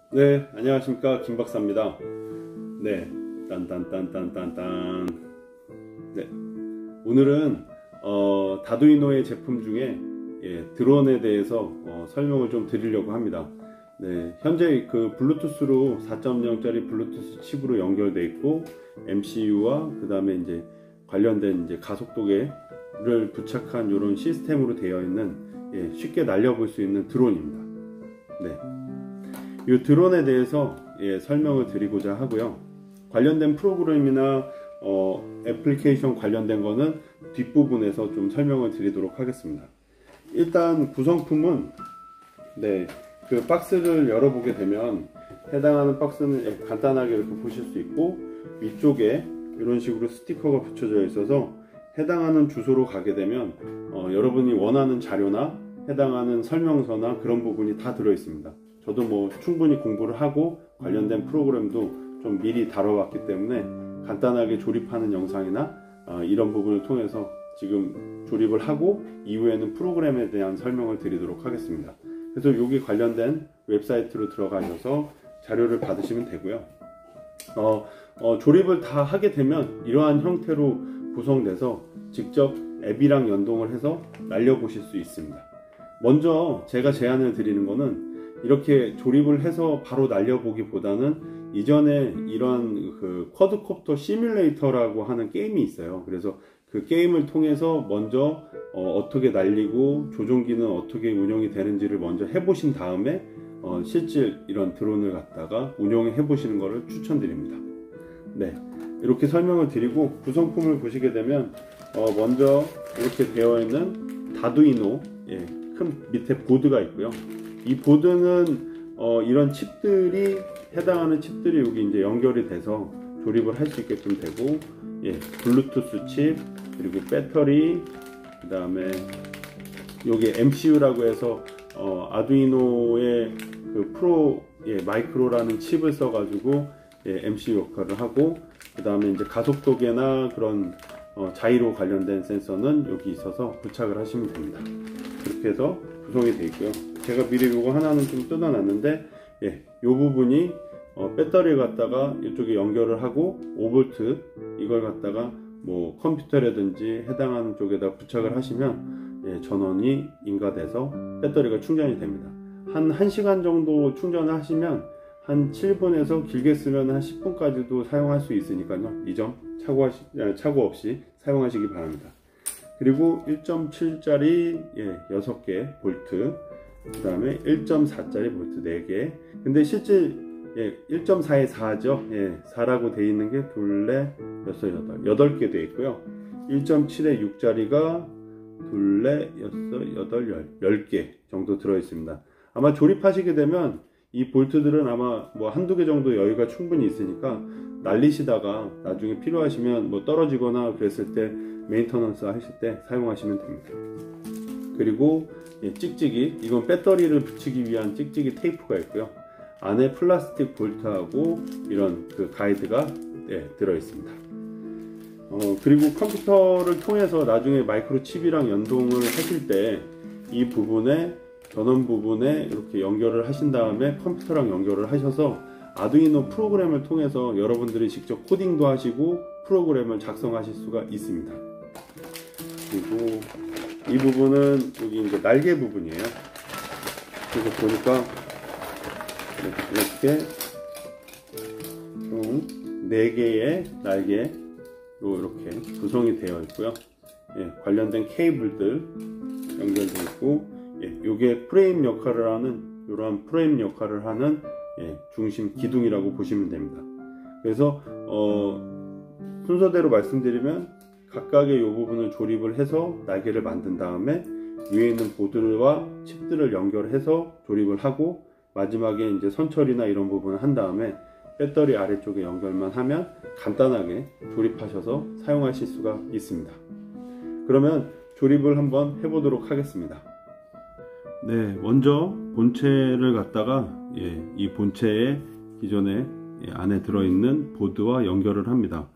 네, 안녕하십니까, 김박사입니다. 네, 딴딴딴딴딴딴. 네, 오늘은 다두이노의 제품 중에 드론에 대해서 설명을 좀 드리려고 합니다. 네, 현재 그 블루투스로 4.0짜리 블루투스 칩으로 연결되어 있고, MCU와 그 다음에 이제 관련된 이제 가속도계를 부착한 이런 시스템으로 되어 있는 쉽게 날려볼 수 있는 드론입니다. 네. 이 드론에 대해서 설명을 드리고자 하고요. 관련된 프로그램이나 애플리케이션 관련된 거는 뒷부분에서 좀 설명을 드리도록 하겠습니다. 일단 구성품은 그 박스를 열어보게 되면 해당하는 박스는 간단하게 이렇게 보실 수 있고, 위쪽에 이런 식으로 스티커가 붙여져 있어서 해당하는 주소로 가게 되면 여러분이 원하는 자료나 해당하는 설명서나 그런 부분이 다 들어 있습니다. 저도 뭐 충분히 공부를 하고 관련된 프로그램도 좀 미리 다뤄왔기 때문에 간단하게 조립하는 영상이나 이런 부분을 통해서 지금 조립을 하고 이후에는 프로그램에 대한 설명을 드리도록 하겠습니다. 그래서 여기 관련된 웹사이트로 들어가셔서 자료를 받으시면 되고요. 조립을 다 하게 되면 이러한 형태로 구성돼서 직접 앱이랑 연동을 해서 날려보실 수 있습니다. 먼저 제가 제안을 드리는 거는 이렇게 조립을 해서 바로 날려보기보다는 이전에 이런 그 쿼드콥터 시뮬레이터라고 하는 게임이 있어요. 그래서 그 게임을 통해서 먼저 어떻게 날리고 조종기는 어떻게 운영이 되는지를 먼저 해보신 다음에 실제 이런 드론을 갖다가 운영해 보시는 것을 추천드립니다. 네, 이렇게 설명을 드리고 구성품을 보시게 되면 먼저 이렇게 되어 있는 다두이노 큰 밑에 보드가 있고요. 이 보드는 이런 칩들이 해당하는 칩들이 여기 이제 연결이 돼서 조립을 할 수 있게끔 되고, 블루투스 칩, 그리고 배터리, 그 다음에 여기 MCU라고 해서 아두이노의 그 프로 마이크로라는 칩을 써가지고 MCU 역할을 하고, 그 다음에 이제 가속도계나 그런 자이로 관련된 센서는 여기 있어서 부착을 하시면 됩니다. 이렇게 해서 구성이 되어 있고요. 제가 미리 이거 하나는 좀 뜯어놨는데, 이 부분이 배터리를 갖다가 이쪽에 연결을 하고 5V 이걸 갖다가 뭐 컴퓨터라든지 해당하는 쪽에다 부착을 하시면 전원이 인가돼서 배터리가 충전이 됩니다. 한 1시간 정도 충전을 하시면 한 7분에서 길게 쓰면 한 10분까지도 사용할 수 있으니까요. 이 점 착오 없이 사용하시기 바랍니다. 그리고 1.7짜리 6개 볼트, 그 다음에 1.4짜리 볼트 4개. 근데 실제 1.4에 4죠. 4라고 되어 있는 게 둘레 8개 되어 있고요. 1.7에 6짜리가 둘레 10개 정도 들어 있습니다. 아마 조립하시게 되면 이 볼트들은 아마 뭐 한두 개 정도 여유가 충분히 있으니까 날리시다가 나중에 필요하시면 뭐 떨어지거나 그랬을 때 메인터넌스 하실 때 사용하시면 됩니다. 그리고 찍찍이, 이건 배터리를 붙이기 위한 찍찍이 테이프가 있고요. 안에 플라스틱 볼트하고 이런 그 가이드가 들어 있습니다. 그리고 컴퓨터를 통해서 나중에 마이크로칩이랑 연동을 하실 때 이 부분에 전원 부분에 이렇게 연결을 하신 다음에 컴퓨터랑 연결을 하셔서 아두이노 프로그램을 통해서 여러분들이 직접 코딩도 하시고 프로그램을 작성하실 수가 있습니다. 그리고 이 부분은 여기 이제 날개 부분이에요. 그래서 보니까 이렇게 총 4개의 날개로 이렇게 구성이 되어 있고요. 관련된 케이블들 연결되어 있고, 요게 프레임 역할을 하는, 이러한 프레임 역할을 하는 중심 기둥이라고 보시면 됩니다. 그래서 순서대로 말씀드리면 각각의 이 부분을 조립을 해서 날개를 만든 다음에 위에 있는 보드와 칩들을 연결해서 조립을 하고, 마지막에 이제 선처리나 이런 부분을 한 다음에 배터리 아래쪽에 연결만 하면 간단하게 조립하셔서 사용하실 수가 있습니다. 그러면 조립을 한번 해보도록 하겠습니다. 네, 먼저 본체를 갖다가 이 본체에 기존에 안에 들어있는 보드와 연결을 합니다.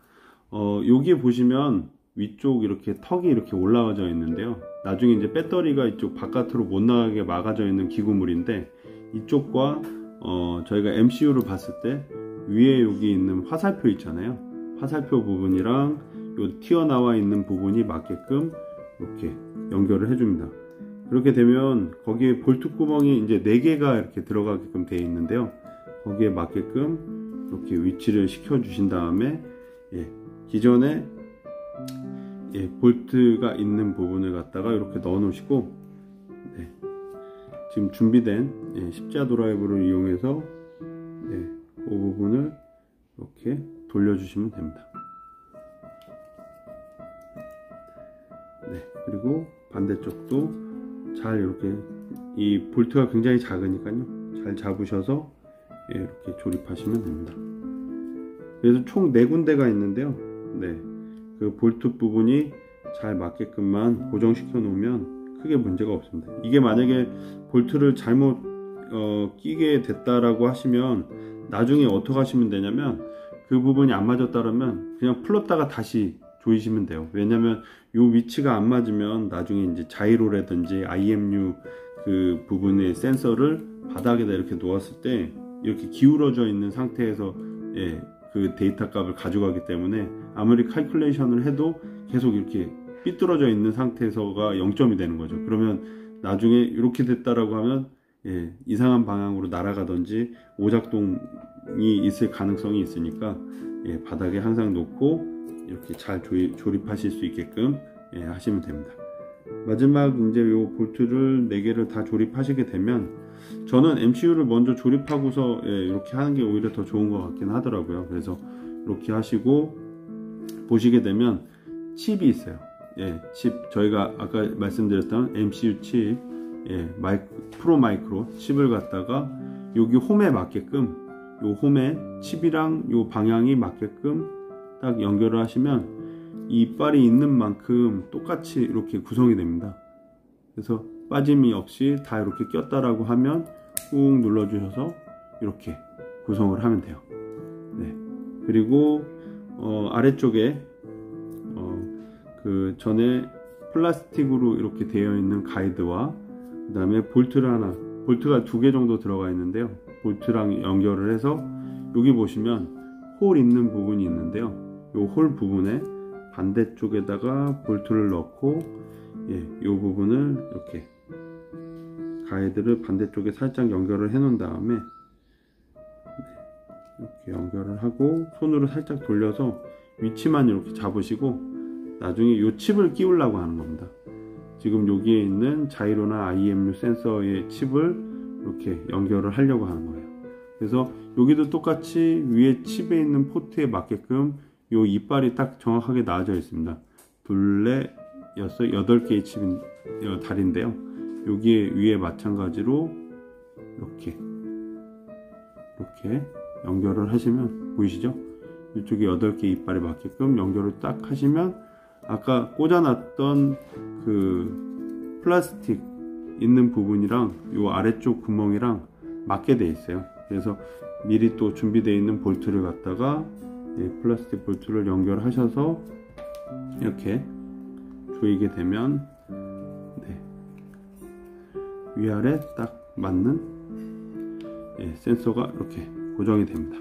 여기에 보시면 위쪽 이렇게 턱이 이렇게 올라가져 있는데요. 나중에 이제 배터리가 이쪽 바깥으로 못 나가게 막아져 있는 기구물인데, 이쪽과 저희가 MCU를 봤을 때 위에 여기 있는 화살표 있잖아요. 화살표 부분이랑 요 튀어나와 있는 부분이 맞게끔 이렇게 연결을 해줍니다. 그렇게 되면 거기에 볼트 구멍이 이제 4개가 이렇게 들어가게끔 되어 있는데요. 거기에 맞게끔 이렇게 위치를 시켜 주신 다음에 기존에 볼트가 있는 부분을 갖다가 이렇게 넣어 놓으시고 지금 준비된 십자 드라이브를 이용해서 그 부분을 이렇게 돌려주시면 됩니다. 그리고 반대쪽도 잘 이렇게, 이 볼트가 굉장히 작으니까요, 잘 잡으셔서 이렇게 조립하시면 됩니다. 그래서 총 4군데가 있는데요. 그 볼트 부분이 잘 맞게끔만 고정시켜 놓으면 크게 문제가 없습니다. 이게 만약에 볼트를 잘못 끼게 됐다라고 하시면 나중에 어떻게 하시면 되냐면, 그 부분이 안 맞았다면 그냥 풀었다가 다시 조이시면 돼요. 왜냐면 요 위치가 안 맞으면 나중에 이제 자이로라든지 IMU 그 부분의 센서를 바닥에다 이렇게 놓았을 때 이렇게 기울어져 있는 상태에서 그 데이터 값을 가져가기 때문에 아무리 칼큘레이션을 해도 계속 이렇게 삐뚤어져 있는 상태에서가 0점이 되는 거죠. 그러면 나중에 이렇게 됐다라고 하면 이상한 방향으로 날아가든지 오작동이 있을 가능성이 있으니까 바닥에 항상 놓고 이렇게 잘 조립하실 수 있게끔 하시면 됩니다. 마지막 이제 요 볼트를 4개를 다 조립하시게 되면, 저는 MCU를 먼저 조립하고서 이렇게 하는 게 오히려 더 좋은 것 같긴 하더라고요. 그래서 이렇게 하시고 보시게 되면 칩이 있어요. 칩, 저희가 아까 말씀드렸던 MCU 칩, 프로 마이크로 칩을 갖다가 여기 홈에 맞게끔, 요 홈에 칩이랑 요 방향이 맞게끔 딱 연결을 하시면 이빨이 있는 만큼 똑같이 이렇게 구성이 됩니다. 그래서 빠짐이 없이 다 이렇게 꼈다라고 하면 꾹 눌러 주셔서 이렇게 구성을 하면 돼요. 그리고 아래쪽에 그 전에 플라스틱으로 이렇게 되어 있는 가이드와 그 다음에 볼트가 2개 정도 들어가 있는데요. 볼트랑 연결을 해서 여기 보시면 홀 있는 부분이 있는데요. 이 홀 부분에 반대쪽에다가 볼트를 넣고 이 부분을 이렇게 가이드를 반대쪽에 살짝 연결을 해 놓은 다음에 이렇게 연결을 하고 손으로 살짝 돌려서 위치만 이렇게 잡으시고 나중에 이 칩을 끼우려고 하는 겁니다. 지금 여기에 있는 자이로나 IMU 센서의 칩을 이렇게 연결을 하려고 하는 거예요. 그래서 여기도 똑같이 위에 칩에 있는 포트에 맞게끔 요 이빨이 딱 정확하게 나와져 있습니다. 둘레, 8개의 칩인 달인데요. 여기에 위에 마찬가지로 이렇게 연결을 하시면 보이시죠? 이쪽에 8개 이빨에 맞게끔 연결을 딱 하시면 아까 꽂아놨던 그 플라스틱 있는 부분이랑 요 아래쪽 구멍이랑 맞게 돼 있어요. 그래서 미리 또 준비되어 있는 볼트를 갖다가 플라스틱 볼트를 연결하셔서 이렇게 조이게 되면 위아래 딱 맞는 센서가 이렇게 고정이 됩니다.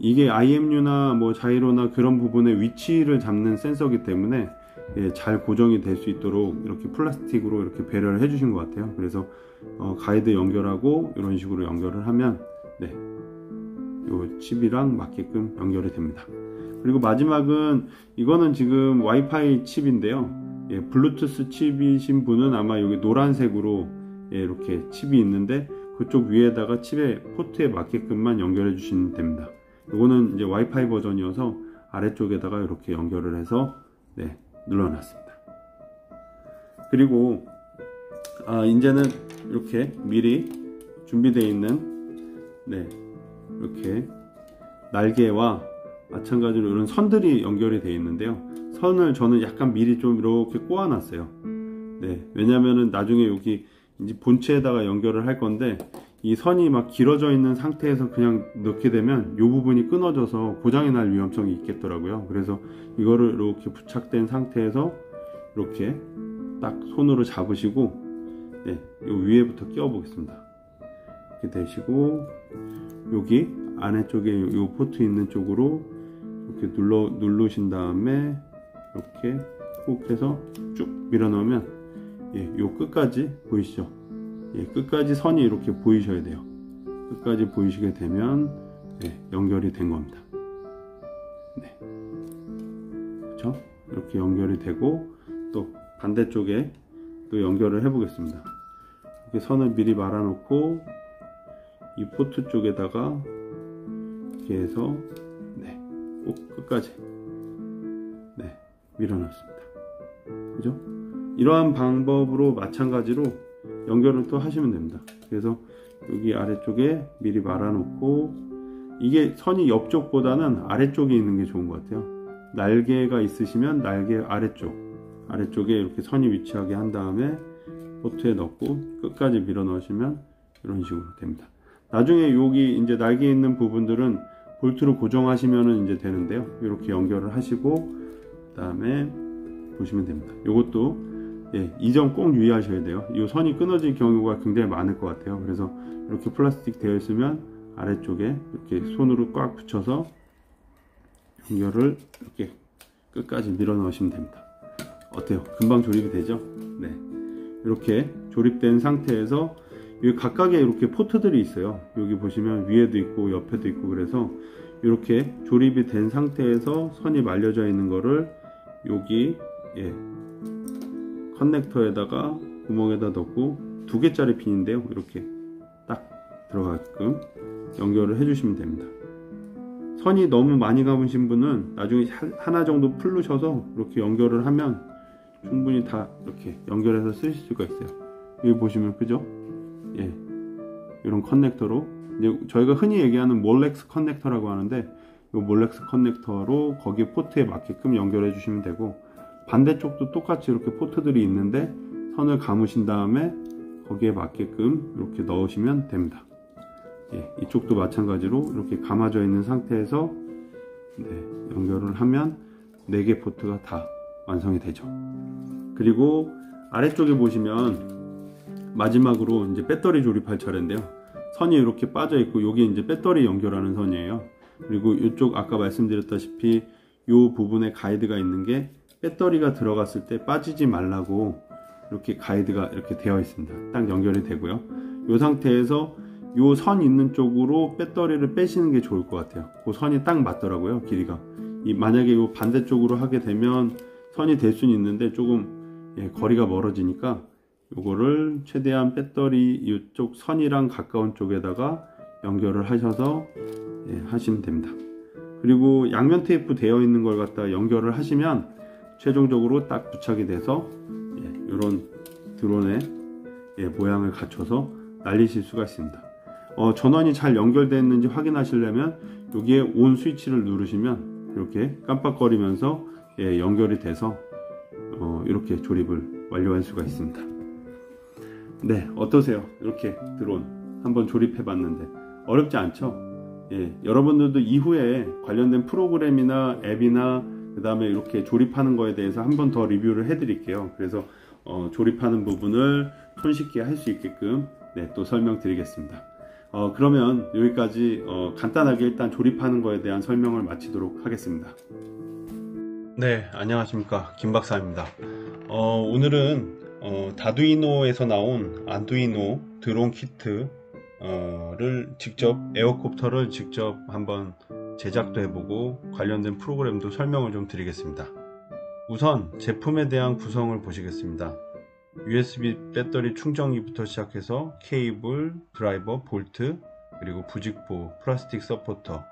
이게 IMU나 뭐 자이로나 그런 부분의 위치를 잡는 센서이기 때문에 잘 고정이 될 수 있도록 이렇게 플라스틱으로 이렇게 배려를 해주신 것 같아요. 그래서 가이드 연결하고 이런 식으로 연결을 하면 요 칩이랑 맞게끔 연결이 됩니다. 그리고 마지막은 이거는 지금 와이파이 칩인데요. 블루투스 칩이신 분은 아마 여기 노란색으로 이렇게 칩이 있는데 그쪽 위에다가 칩의 포트에 맞게끔만 연결해 주시면 됩니다. 이거는 이제 와이파이 버전이어서 아래쪽에다가 이렇게 연결을 해서 눌러놨습니다. 그리고 이제는 이렇게 미리 준비되어 있는 이렇게 날개와 마찬가지로 이런 선들이 연결이 되어 있는데요. 선을 저는 약간 미리 좀 이렇게 꼬아 놨어요. 왜냐면은 나중에 여기 이제 본체에다가 연결을 할 건데 이 선이 막 길어져 있는 상태에서 그냥 넣게 되면 이 부분이 끊어져서 고장이 날 위험성이 있겠더라고요. 그래서 이거를 이렇게 부착된 상태에서 이렇게 딱 손으로 잡으시고 요 위에부터 끼워 보겠습니다. 이렇게 대시고 여기 안에 쪽에 요 포트 있는 쪽으로 이렇게 누르신 다음에 이렇게 꾹 해서 쭉 밀어 넣으면 요 끝까지 보이시죠? 끝까지 선이 이렇게 보이셔야 돼요. 끝까지 보이시게 되면 연결이 된 겁니다. 그렇죠? 이렇게 연결이 되고 또 반대쪽에 또 연결을 해 보겠습니다. 이렇게 선을 미리 말아 놓고 이 포트 쪽에다가 이렇게 해서 꼭 끝까지 밀어 넣습니다. 그죠? 이러한 방법으로 마찬가지로 연결을 또 하시면 됩니다. 그래서 여기 아래쪽에 미리 말아 놓고, 이게 선이 옆쪽보다는 아래쪽에 있는 게 좋은 것 같아요. 날개가 있으시면 날개 아래쪽에 이렇게 선이 위치하게 한 다음에 포트에 넣고 끝까지 밀어 넣으시면 이런 식으로 됩니다. 나중에 여기 이제 날개 있는 부분들은 볼트로 고정하시면 이제 되는데요. 이렇게 연결을 하시고 그 다음에 보시면 됩니다. 이것도 이 점 꼭 유의하셔야 돼요. 이 선이 끊어질 경우가 굉장히 많을 것 같아요. 그래서 이렇게 플라스틱 되어 있으면 아래쪽에 이렇게 손으로 꽉 붙여서 연결을 이렇게 끝까지 밀어 넣으시면 됩니다. 어때요? 금방 조립이 되죠? 이렇게 조립된 상태에서 여기 각각의 이렇게 포트들이 있어요. 여기 보시면 위에도 있고 옆에도 있고, 그래서 이렇게 조립이 된 상태에서 선이 말려져 있는 거를 여기 커넥터에다가 구멍에다 넣고 2개짜리 핀인데요. 이렇게 딱 들어가게끔 연결을 해주시면 됩니다. 선이 너무 많이 감으신 분은 나중에 하나 정도 풀르셔서 이렇게 연결을 하면 충분히 다 이렇게 연결해서 쓰실 수가 있어요. 여기 보시면 그죠? 이런 커넥터로, 이제 저희가 흔히 얘기하는 몰렉스 커넥터라고 하는데, 이 몰렉스 커넥터로 거기 포트에 맞게끔 연결해 주시면 되고, 반대쪽도 똑같이 이렇게 포트들이 있는데 선을 감으신 다음에 거기에 맞게끔 이렇게 넣으시면 됩니다. 이쪽도 마찬가지로 이렇게 감아져 있는 상태에서 연결을 하면 4개 포트가 다 완성이 되죠. 그리고 아래쪽에 보시면 마지막으로 이제 배터리 조립할 차례인데요. 선이 이렇게 빠져 있고 여기 이제 배터리 연결하는 선이에요. 그리고 이쪽 아까 말씀드렸다시피 이 부분에 가이드가 있는 게 배터리가 들어갔을 때 빠지지 말라고 이렇게 가이드가 이렇게 되어 있습니다. 딱 연결이 되고요. 이 상태에서 이 선 있는 쪽으로 배터리를 빼시는 게 좋을 것 같아요. 그 선이 딱 맞더라고요, 길이가. 만약에 이 반대쪽으로 하게 되면 선이 될 수는 있는데 조금 거리가 멀어지니까 요거를 최대한 배터리 이쪽 선이랑 가까운 쪽에다가 연결을 하셔서 하시면 됩니다. 그리고 양면 테이프 되어 있는 걸 갖다 연결을 하시면 최종적으로 딱 부착이 돼서 이런 드론의 모양을 갖춰서 날리실 수가 있습니다. 전원이 잘 연결되어 있는지 확인하시려면 여기에 온 스위치를 누르시면 이렇게 깜빡거리면서 연결이 돼서 이렇게 조립을 완료할 수가 있습니다. 어떠세요? 이렇게 드론 한번 조립해 봤는데 어렵지 않죠? 여러분들도 이후에 관련된 프로그램이나 앱이나 그 다음에 이렇게 조립하는 거에 대해서 한 번 더 리뷰를 해 드릴게요. 그래서 조립하는 부분을 손쉽게 할 수 있게끔 또 설명드리겠습니다. 그러면 여기까지 간단하게 일단 조립하는 거에 대한 설명을 마치도록 하겠습니다. 안녕하십니까, 김박사입니다. 오늘은 다두이노에서 나온 아두이노 드론 키트 직접 에어콥터를 직접 한번 제작도 해보고 관련된 프로그램도 설명을 좀 드리겠습니다. 우선 제품에 대한 구성을 보시겠습니다. USB 배터리 충전기부터 시작해서 케이블, 드라이버, 볼트, 그리고 부직포, 플라스틱 서포터,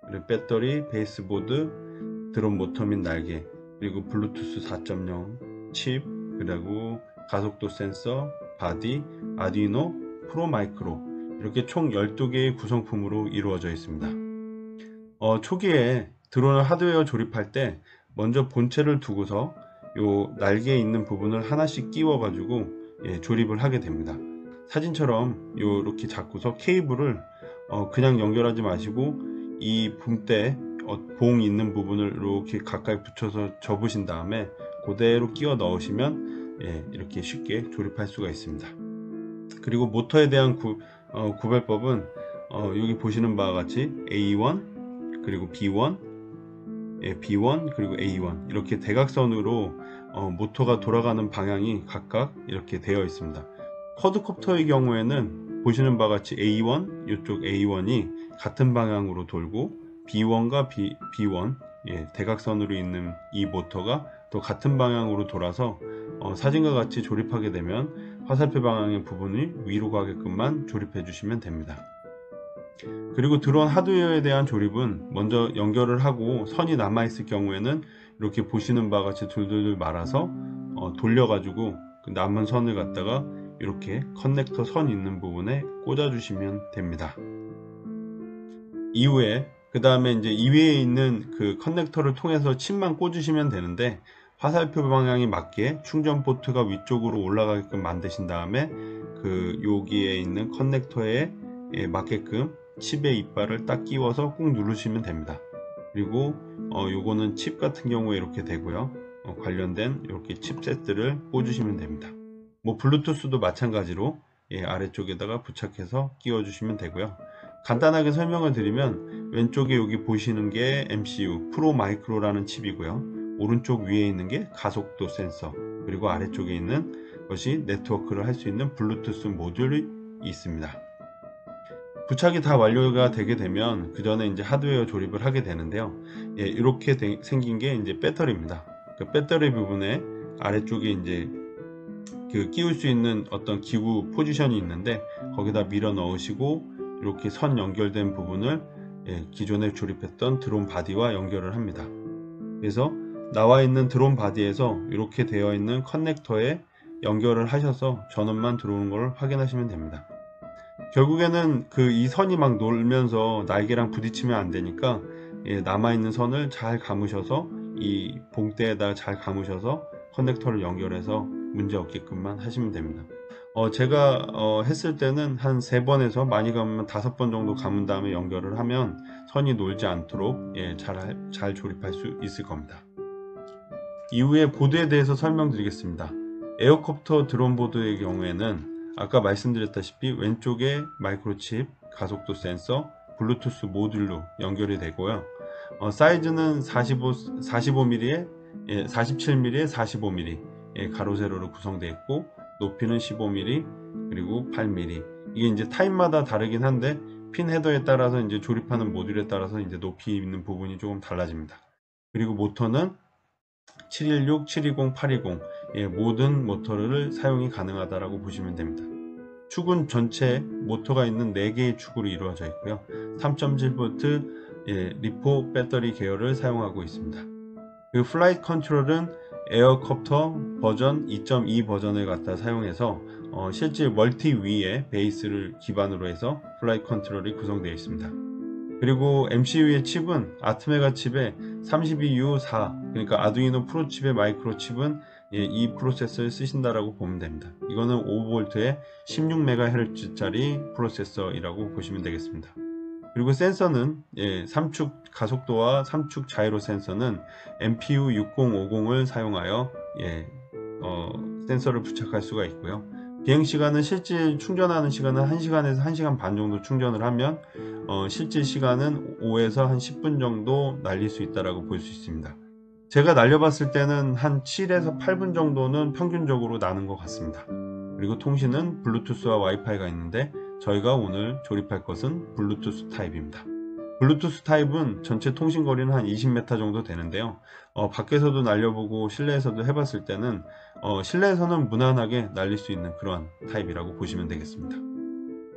그리고 배터리, 베이스보드, 드론 모터 및 날개, 그리고 블루투스 4.0 칩, 그리고 가속도 센서, 바디, 아두이노, 프로 마이크로, 이렇게 총 12개의 구성품으로 이루어져 있습니다. 초기에 드론을 하드웨어 조립할 때 먼저 본체를 두고서 요 날개에 있는 부분을 하나씩 끼워 가지고 조립을 하게 됩니다. 사진처럼 요렇게 잡고서 케이블을 그냥 연결하지 마시고 이 붐대 봉 있는 부분을 이렇게 가까이 붙여서 접으신 다음에 그대로 끼워 넣으시면 이렇게 쉽게 조립할 수가 있습니다. 그리고 모터에 대한 구별법은 여기 보시는 바와 같이 A1 그리고 B1, B1 그리고 A1 이렇게 대각선으로 모터가 돌아가는 방향이 각각 이렇게 되어 있습니다. 쿼드콥터의 경우에는 보시는 바와 같이 A1 이쪽 A1이 같은 방향으로 돌고 B1과 B1 대각선으로 있는 이 모터가 또 같은 방향으로 돌아서 사진과 같이 조립하게 되면 화살표 방향의 부분이 위로 가게끔만 조립해 주시면 됩니다. 그리고 드론 하드웨어에 대한 조립은 먼저 연결을 하고 선이 남아 있을 경우에는 이렇게 보시는 바와 같이 돌돌돌 말아서 돌려 가지고 그 남은 선을 갖다가 이렇게 커넥터 선 있는 부분에 꽂아 주시면 됩니다. 이후에 그 다음에 이제 이외에 있는 그 커넥터를 통해서 칩만 꽂으시면 되는데, 화살표 방향에 맞게 충전 포트가 위쪽으로 올라가게끔 만드신 다음에 그 여기에 있는 커넥터에 맞게끔 칩의 이빨을 딱 끼워서 꾹 누르시면 됩니다. 그리고 요거는 칩 같은 경우에 이렇게 되고요. 관련된 이렇게 칩셋들을 꽂으시면 됩니다. 뭐 블루투스도 마찬가지로 아래쪽에다가 부착해서 끼워 주시면 되고요. 간단하게 설명을 드리면 왼쪽에 여기 보시는 게 MCU 프로 마이크로라는 칩이고요. 오른쪽 위에 있는 게 가속도 센서, 그리고 아래쪽에 있는 것이 네트워크를 할 수 있는 블루투스 모듈이 있습니다. 부착이 다 완료가 되게 되면 그 전에 이제 하드웨어 조립을 하게 되는데요. 이렇게 생긴 게 이제 배터리입니다. 그 배터리 부분에 아래쪽에 이제 그 끼울 수 있는 어떤 기구 포지션이 있는데 거기다 밀어 넣으시고 이렇게 선 연결된 부분을 기존에 조립했던 드론 바디와 연결을 합니다. 그래서 나와 있는 드론 바디에서 이렇게 되어 있는 커넥터에 연결을 하셔서 전원만 들어오는 걸 확인하시면 됩니다. 결국에는 이 선이 막 놀면서 날개랑 부딪히면 안 되니까 남아있는 선을 잘 감으셔서 이 봉대에다 잘 감으셔서 커넥터를 연결해서 문제 없게끔만 하시면 됩니다. 제가 했을 때는 한 3번에서 많이 감으면 5번 정도 감은 다음에 연결을 하면 선이 놀지 않도록 잘 조립할 수 있을 겁니다. 이후에 보드에 대해서 설명드리겠습니다. 에어콥터 드론 보드의 경우에는 아까 말씀드렸다시피 왼쪽에 마이크로칩, 가속도 센서, 블루투스 모듈로 연결이 되고요. 사이즈는 47mm에 45mm 가로 세로로 구성되어 있고, 높이는 15mm 그리고 8mm. 이게 이제 타입마다 다르긴 한데 핀 헤더에 따라서 이제 조립하는 모듈에 따라서 이제 높이 있는 부분이 조금 달라집니다. 그리고 모터는 716, 720, 820 모든 모터를 사용이 가능하다라고 보시면 됩니다. 축은 전체 모터가 있는 4개의 축으로 이루어져 있고요. 3.7V 리포 배터리 계열을 사용하고 있습니다. 그 플라이트 컨트롤은 에어콥터 버전 2.2 버전을 갖다 사용해서 실제 멀티 위에 베이스를 기반으로 해서 플라이트 컨트롤이 구성되어 있습니다. 그리고 MCU의 칩은 아트메가 칩의 32U4, 그러니까 아두이노 프로 칩의 마이크로 칩은 이 프로세서를 쓰신다라고 보면 됩니다. 이거는 5V의 16MHz짜리 프로세서이라고 보시면 되겠습니다. 그리고 센서는 3축 가속도와 3축 자이로 센서는 MPU 6050을 사용하여 센서를 부착할 수가 있고요. 비행시간은 실제 충전하는 시간은 1시간에서 1시간 반 정도 충전을 하면 실제 시간은 5에서 한 10분 정도 날릴 수 있다고 볼 수 있습니다. 제가 날려봤을 때는 한 7에서 8분 정도는 평균적으로 나는 것 같습니다. 그리고 통신은 블루투스와 와이파이가 있는데 저희가 오늘 조립할 것은 블루투스 타입입니다. 블루투스 타입은 전체 통신 거리는 한 20m 정도 되는데요. 밖에서도 날려보고 실내에서도 해봤을 때는 실내에서는 무난하게 날릴 수 있는 그런 타입이라고 보시면 되겠습니다.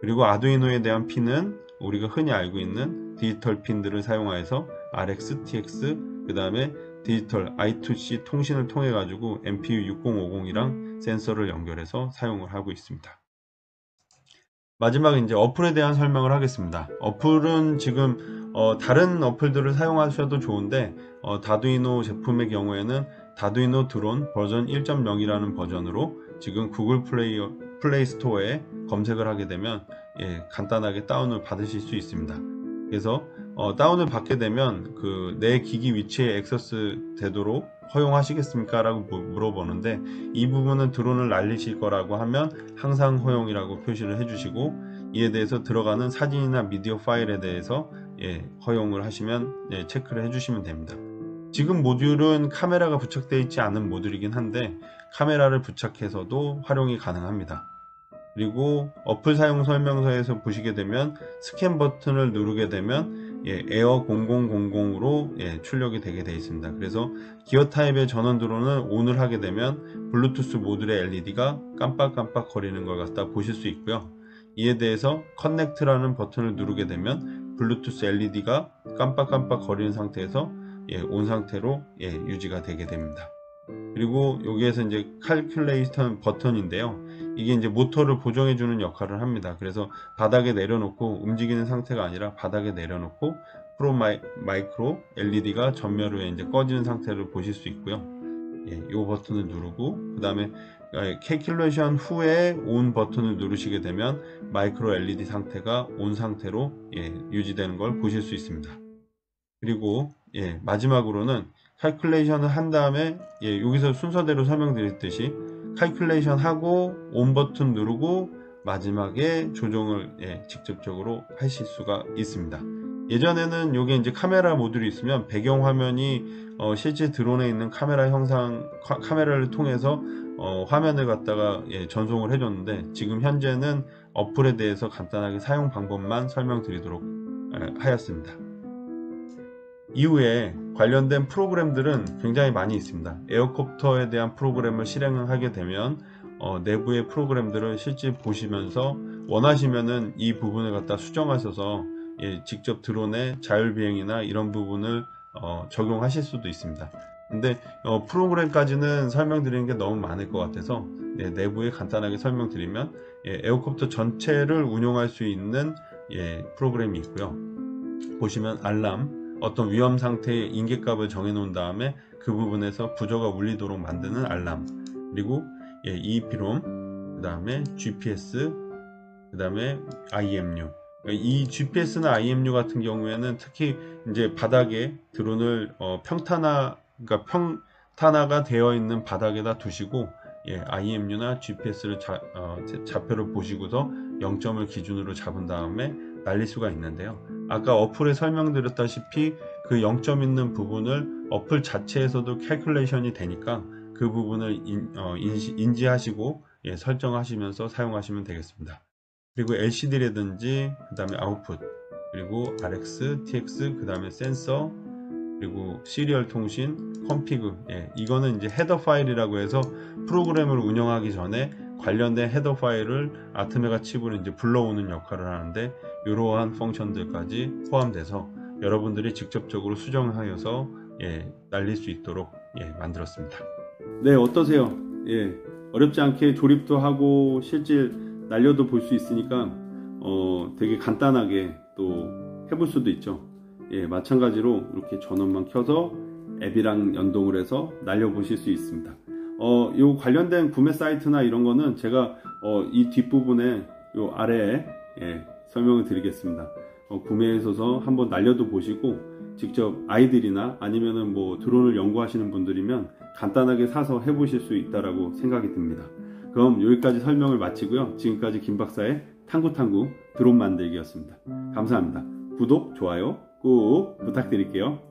그리고 아두이노에 대한 핀은 우리가 흔히 알고 있는 디지털 핀들을 사용하여서 RX, TX, 그 다음에 디지털 I2C 통신을 통해 가지고 MPU 6050이랑 센서를 연결해서 사용을 하고 있습니다. 마지막에 이제 어플에 대한 설명을 하겠습니다. 어플은 지금 다른 어플들을 사용하셔도 좋은데 다두이노 제품의 경우에는 다두이노 드론 버전 1.0이라는 버전으로 지금 구글 플레이 스토어에 검색을 하게 되면 간단하게 다운을 받으실 수 있습니다. 그래서 다운을 받게 되면 내 기기 위치에 액세스 되도록 허용하시겠습니까? 라고 물어보는데, 이 부분은 드론을 날리실 거라고 하면 항상 허용이라고 표시를 해주시고, 이에 대해서 들어가는 사진이나 미디어 파일에 대해서 허용을 하시면 체크를 해주시면 됩니다. 지금 모듈은 카메라가 부착되어 있지 않은 모듈이긴 한데 카메라를 부착해서도 활용이 가능합니다. 그리고 어플 사용 설명서에서 보시게 되면 스캔 버튼을 누르게 되면 에어 0000으로 출력이 되게 되어 있습니다. 그래서 기어 타입의 전원 드론을 ON을 하게 되면 블루투스 모듈의 LED가 깜빡깜빡 거리는 걸 갖다 보실 수 있고요. 이에 대해서 커넥트라는 버튼을 누르게 되면 블루투스 LED가 깜빡깜빡 거리는 상태에서 온 상태로 유지가 되게 됩니다. 그리고 여기에서 이제 칼큘레이션 버튼인데요. 이게 이제 모터를 보정해 주는 역할을 합니다. 그래서 바닥에 내려놓고 움직이는 상태가 아니라 바닥에 내려놓고 프로 마이크로 LED가 전멸 후에 이제 꺼지는 상태를 보실 수 있고요. 이 버튼을 누르고 그 다음에 캘큘레이션 후에 온 버튼을 누르시게 되면 마이크로 LED 상태가 온 상태로 유지되는 걸 보실 수 있습니다. 그리고 마지막으로는 칼큘레이션을 한 다음에 여기서 순서대로 설명드렸듯이 칼큘레이션 하고 온 버튼 누르고 마지막에 조정을 직접적으로 하실 수가 있습니다. 예전에는 이게 이제 카메라 모듈이 있으면 배경 화면이 실제 드론에 있는 카메라를 통해서 화면을 갖다가 전송을 해줬는데 지금 현재는 어플에 대해서 간단하게 사용 방법만 설명드리도록 하였습니다. 이후에 관련된 프로그램들은 굉장히 많이 있습니다. 에어콥터에 대한 프로그램을 실행하게 되면 내부의 프로그램들을 실제 보시면서 원하시면은 이 부분을 갖다 수정하셔서 직접 드론의 자율비행이나 이런 부분을 적용하실 수도 있습니다. 근데 프로그램까지는 설명드리는 게 너무 많을 것 같아서 내부에 간단하게 설명드리면 에어콥터 전체를 운용할 수 있는 프로그램이 있고요. 보시면 알람, 어떤 위험 상태의 인계값을 정해 놓은 다음에 그 부분에서 부저가 울리도록 만드는 알람, 그리고 EEPROM, 그 다음에 GPS, 그 다음에 IMU. 이 GPS나 IMU 같은 경우에는 특히 이제 바닥에 드론을 그러니까 평탄화가 되어 있는 바닥에다 두시고 IMU나 GPS를 좌표를 보시고서 0점을 기준으로 잡은 다음에 날릴 수가 있는데요. 아까 어플에 설명드렸다시피 그 0점 있는 부분을 어플 자체에서도 캘큘레이션이 되니까 그 부분을 인지하시고 설정하시면서 사용하시면 되겠습니다. 그리고 LCD라든지 그 다음에 아웃풋, 그리고 RX, TX, 그 다음에 센서, 그리고 시리얼 통신, 컴피그, 이거는 이제 헤더 파일이라고 해서 프로그램을 운영하기 전에 관련된 헤더 파일을 아트메가 칩으로 이제 불러오는 역할을 하는데 이러한 펑션들까지 포함돼서 여러분들이 직접적으로 수정하여서 날릴 수 있도록 만들었습니다. 네, 어떠세요? 어렵지 않게 조립도 하고 실제 날려도 볼 수 있으니까 되게 간단하게 또 해볼 수도 있죠. 마찬가지로 이렇게 전원만 켜서 앱이랑 연동을 해서 날려보실 수 있습니다. 요 관련된 구매 사이트나 이런 거는 제가 이 뒷부분에 요 아래에 설명을 드리겠습니다. 구매하셔서 한번 날려도 보시고 직접 아이들이나 아니면은 뭐 드론을 연구하시는 분들이면 간단하게 사서 해보실 수 있다라고 생각이 듭니다. 그럼 여기까지 설명을 마치고요. 지금까지 김박사의 탐구탐구 드론 만들기였습니다. 감사합니다. 구독, 좋아요 꼭 부탁드릴게요.